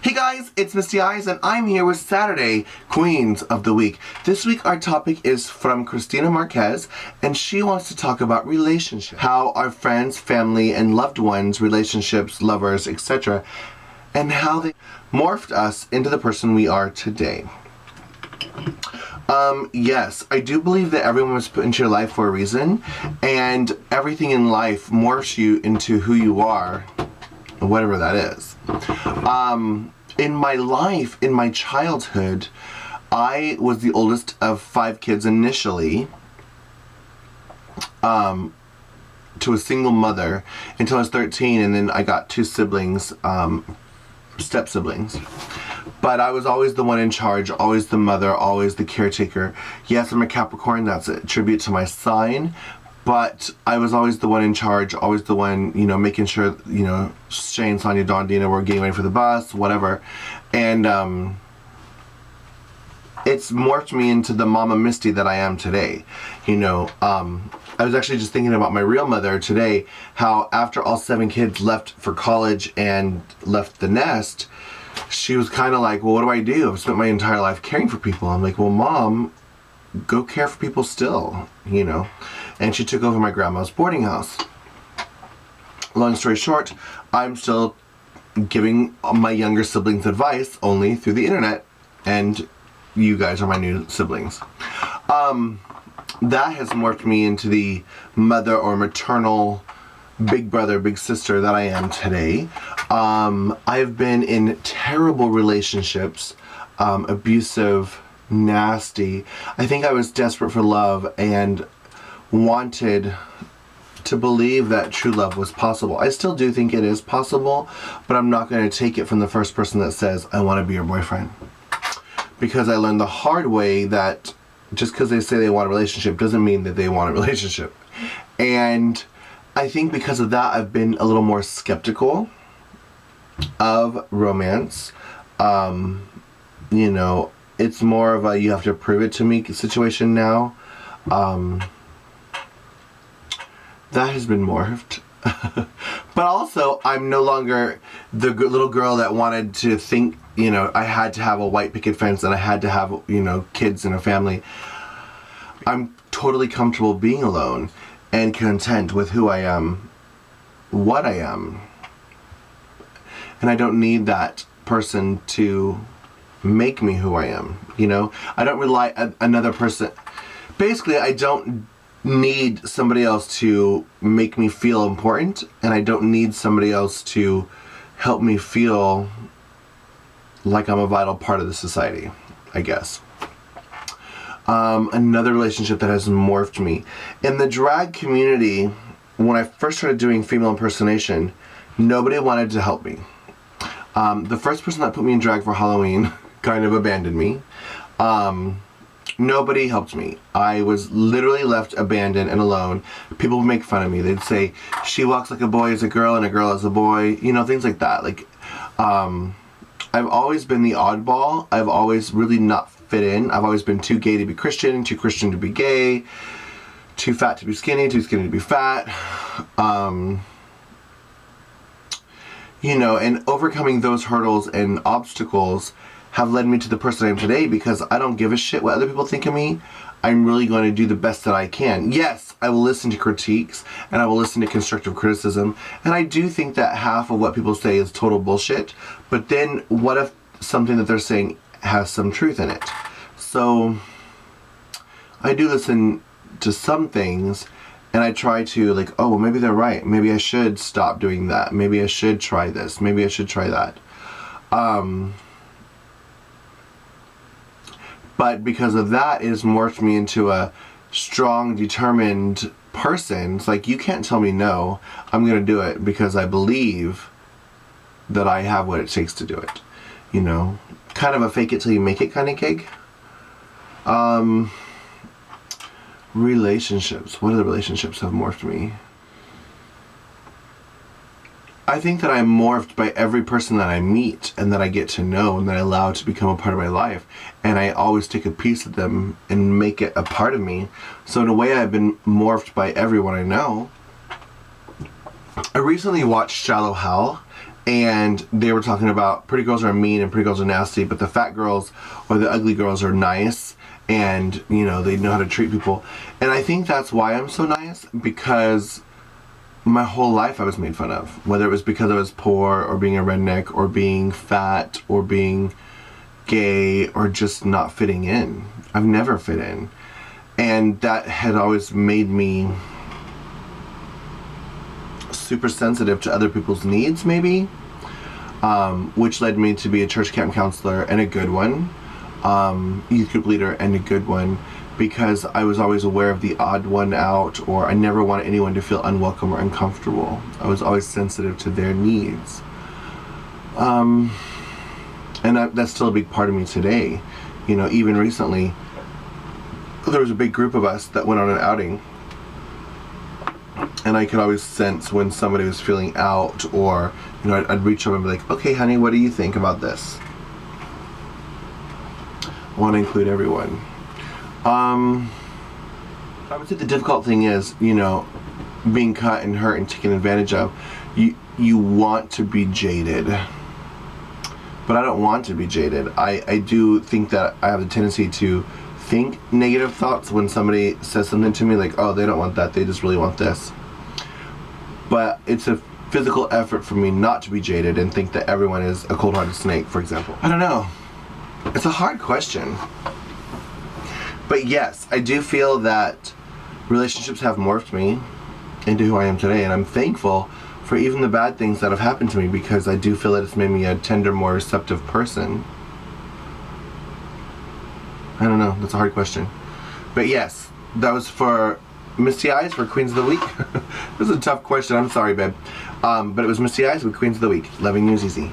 Hey guys, it's Misty Eyez and I'm here with Saturday Queens of the Week. This week our topic is from Christina Marquez and she wants to talk about relationships. How our friends, family, and loved ones, relationships, lovers, etc. and how they morphed us into the person we are today. Yes, I do believe that everyone was put into your life for a reason, and everything in life morphs you into who you are, whatever that is. In my life, in my childhood, I was the oldest of 5 kids initially, to a single mother until I was 13, and then I got 2 siblings, step siblings. But I was always the one in charge, always the mother, always the caretaker. Yes, I'm a Capricorn, that's a tribute to my sign. But I was always the one in charge, always the one, making sure, Shane, Sonia, Dawn, Dina were getting ready for the bus, whatever. And it's morphed me into the Mama Misty that I am today. I was actually just thinking about my real mother today, how after all 7 kids left for college and left the nest, she was kind of like, well, what do I do? I've spent my entire life caring for people. I'm like, well, Mom, go care for people still, And she took over my grandma's boarding house. Long story short, I'm still giving my younger siblings advice only through the internet, and you guys are my new siblings. That has morphed me into the mother or maternal big brother, big sister that I am today. I've been in terrible relationships, abusive, nasty. I think I was desperate for love and wanted to believe that true love was possible. I still do think it is possible, but I'm not going to take it from the first person that says, I want to be your boyfriend. Because I learned the hard way that just because they say they want a relationship doesn't mean that they want a relationship. And I think because of that, I've been a little more skeptical of romance. It's more of a you have to prove it to me situation now. That has been morphed. But also, I'm no longer the little girl that wanted to think, I had to have a white picket fence and I had to have, kids and a family. I'm totally comfortable being alone and content with who I am, what I am. And I don't need that person to make me who I am, I don't rely on another person. Basically, I don't need somebody else to make me feel important, and I don't need somebody else to help me feel like I'm a vital part of the society, I guess. Another relationship that has morphed me. In the drag community, when I first started doing female impersonation, nobody wanted to help me. The first person that put me in drag for Halloween kind of abandoned me. Nobody helped me. I was literally left abandoned and alone. People would make fun of me. They'd say, she walks like a boy as a girl and a girl as a boy. Things like that. I've always been the oddball. I've always really not fit in. I've always been too gay to be Christian, too Christian to be gay, too fat to be skinny, too skinny to be fat. And overcoming those hurdles and obstacles have led me to the person I am today, because I don't give a shit what other people think of me. I'm really going to do the best that I can. Yes, I will listen to critiques and I will listen to constructive criticism. And I do think that half of what people say is total bullshit. But then what if something that they're saying has some truth in it? So I do listen to some things and I try to oh, well, maybe they're right. Maybe I should stop doing that. Maybe I should try this. Maybe I should try that. But because of that, it has morphed me into a strong, determined person. It's like, you can't tell me no. I'm going to do it because I believe that I have what it takes to do it. Kind of a fake it till you make it kind of gig. Relationships. What other relationships have morphed me? I think that I'm morphed by every person that I meet and that I get to know and that I allow to become a part of my life. And I always take a piece of them and make it a part of me. So in a way, I've been morphed by everyone I know. I recently watched Shallow Hal, and they were talking about pretty girls are mean and pretty girls are nasty, but the fat girls or the ugly girls are nice, and you know, they know how to treat people. And I think that's why I'm so nice, because my whole life I was made fun of, whether it was because I was poor or being a redneck or being fat or being gay or just not fitting in. I've never fit in, and that had always made me super sensitive to other people's needs, maybe, which led me to be a church camp counselor, and a good one, youth group leader, and a good one, because I was always aware of the odd one out, or I never wanted anyone to feel unwelcome or uncomfortable. I was always sensitive to their needs. And that's still a big part of me today. You know, even recently, there was a big group of us that went on an outing, and I could always sense when somebody was feeling out, or, you know, I'd reach over and be like, okay, honey, what do you think about this? I want to include everyone. I would say the difficult thing is, you know, being cut and hurt and taken advantage of. You want to be jaded, but I don't want to be jaded. I do think that I have the tendency to think negative thoughts when somebody says something to me like, oh, they don't want that, they just really want this. But it's a physical effort for me not to be jaded and think that everyone is a cold-hearted snake, for example. I don't know. It's a hard question. But yes, I do feel that relationships have morphed me into who I am today, and I'm thankful for even the bad things that have happened to me, because I do feel that it's made me a tender, more receptive person. I don't know, that's a hard question. But yes, that was for Misty Eyez for Queens of the Week. This is a tough question, I'm sorry, babe. But it was Misty Eyez with Queens of the Week. Loving News Easy.